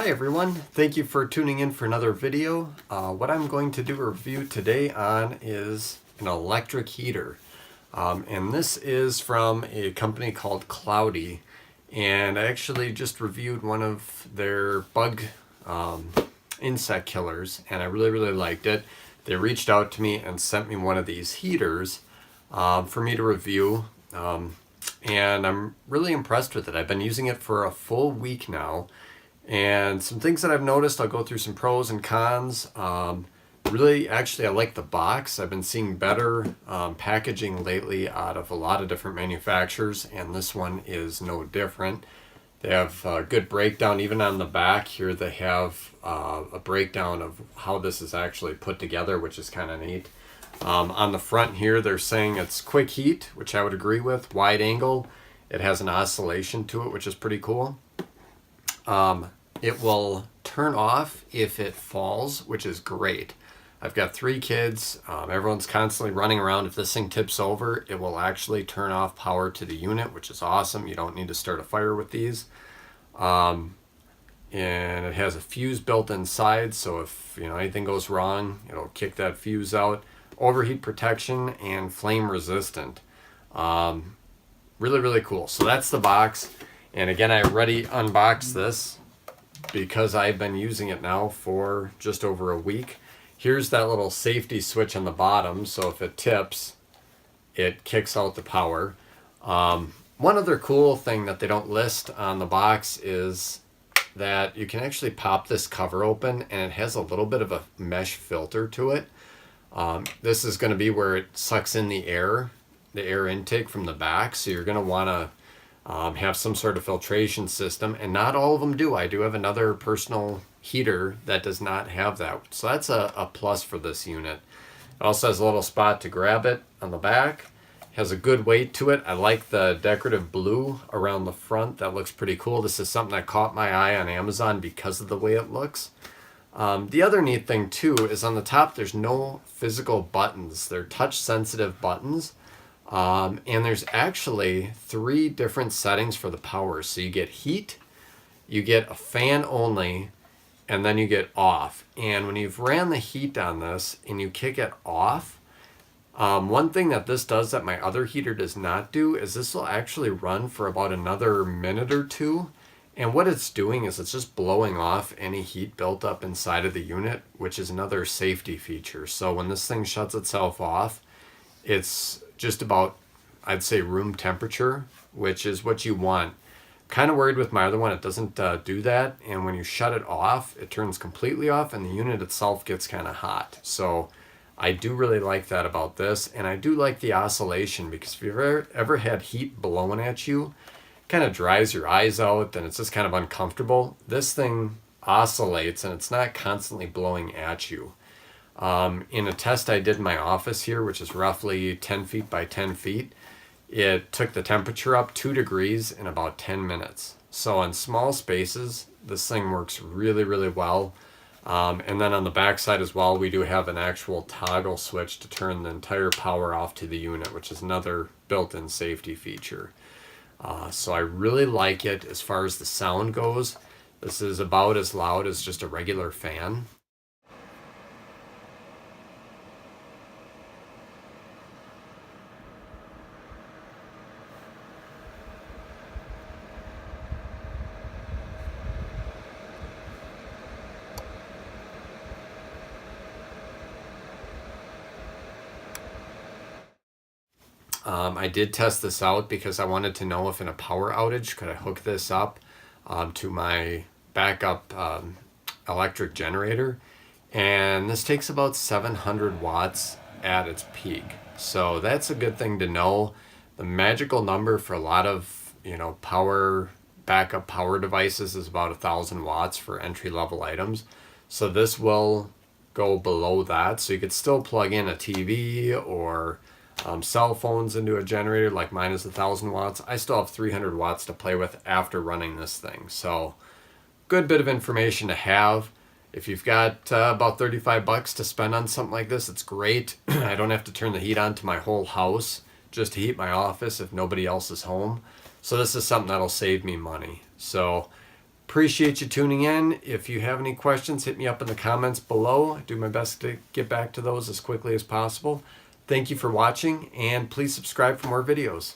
Hi everyone, thank you for tuning in for another video. What I'm going to do a review today on is an electric heater. And this is from a company called Kloudic. And I actually just reviewed one of their bug insect killers and I really liked it. They reached out to me and sent me one of these heaters for me to review. And I'm really impressed with it. I've been using it for a full week now. And some things that I've noticed, I'll go through some pros and cons. Really, actually, I like the box. I've been seeing better packaging lately out of a lot of different manufacturers, and this one is no different. They have a good breakdown. Even on the back here, they have a breakdown of how this is actually put together, which is kind of neat. On the front here, they're saying it's quick heat, which I would agree with. Wide angle. It has an oscillation to it, which is pretty cool. It will turn off if it falls, which is great. I've got 3 kids. Everyone's constantly running around. If this thing tips over, it will actually turn off power to the unit, which is awesome. You don't need to start a fire with these. And it has a fuse built inside, so if anything goes wrong, it'll kick that fuse out. Overheat protection and flame resistant. Really cool. So that's the box. And again, I already unboxed this because I've been using it now for just over a week. Here's that little safety switch on the bottom, so if it tips, it kicks out the power. One other cool thing that they don't list on the box is that you can actually pop this cover open and it has a little bit of a mesh filter to it. This is going to be where it sucks in the air intake from the back, so you're going to want to have some sort of filtration system, and not all of them do. I do have another personal heater that does not have that, so that's a plus for this unit. It also has a little spot to grab it on the back. Has a good weight to it. I like the decorative blue around the front. That looks pretty cool. This is something that caught my eye on Amazon because of the way it looks. The other neat thing too is on the top there's no physical buttons. They're touch sensitive buttons. And there's actually 3 different settings for the power. So you get heat, you get a fan only, and then you get off. And when you've ran the heat on this and you kick it off, one thing that this does that my other heater does not do is this will actually run for about another minute or 2. And what it's doing is it's just blowing off any heat built up inside of the unit, which is another safety feature. So when this thing shuts itself off, it's just about, I'd say, room temperature, which is what you want. Kind of worried with my other one, it doesn't do that. And when you shut it off, it turns completely off and the unit itself gets kind of hot. So I do really like that about this. And I do like the oscillation, because if you've ever had heat blowing at you, it kind of dries your eyes out and it's just kind of uncomfortable. This thing oscillates and it's not constantly blowing at you. In a test I did in my office here, which is roughly 10 feet by 10 feet, it took the temperature up 2 degrees in about 10 minutes. So in small spaces, this thing works really well. And then on the back side as well, we do have an actual toggle switch to turn the entire power off to the unit, which is another built-in safety feature. So I really like it as far as the sound goes. This is about as loud as just a regular fan. I did test this out because I wanted to know if in a power outage, could I hook this up to my backup electric generator. And this takes about 700 watts at its peak. So that's a good thing to know. The magical number for a lot of, backup power devices is about 1,000 watts for entry-level items. So this will go below that. So you could still plug in a TV or cell phones into a generator. Like mine is 1,000 watts. I still have 300 watts to play with after running this thing. So good bit of information to have. If you've got about 35 bucks to spend on something like this, it's great. I don't have to turn the heat on to my whole house just to heat my office if nobody else is home. So this is something that'll save me money. So Appreciate you tuning in. If you have any questions, hit me up in the comments below. I do my best to get back to those as quickly as possible. Thank you for watching, and please subscribe for more videos.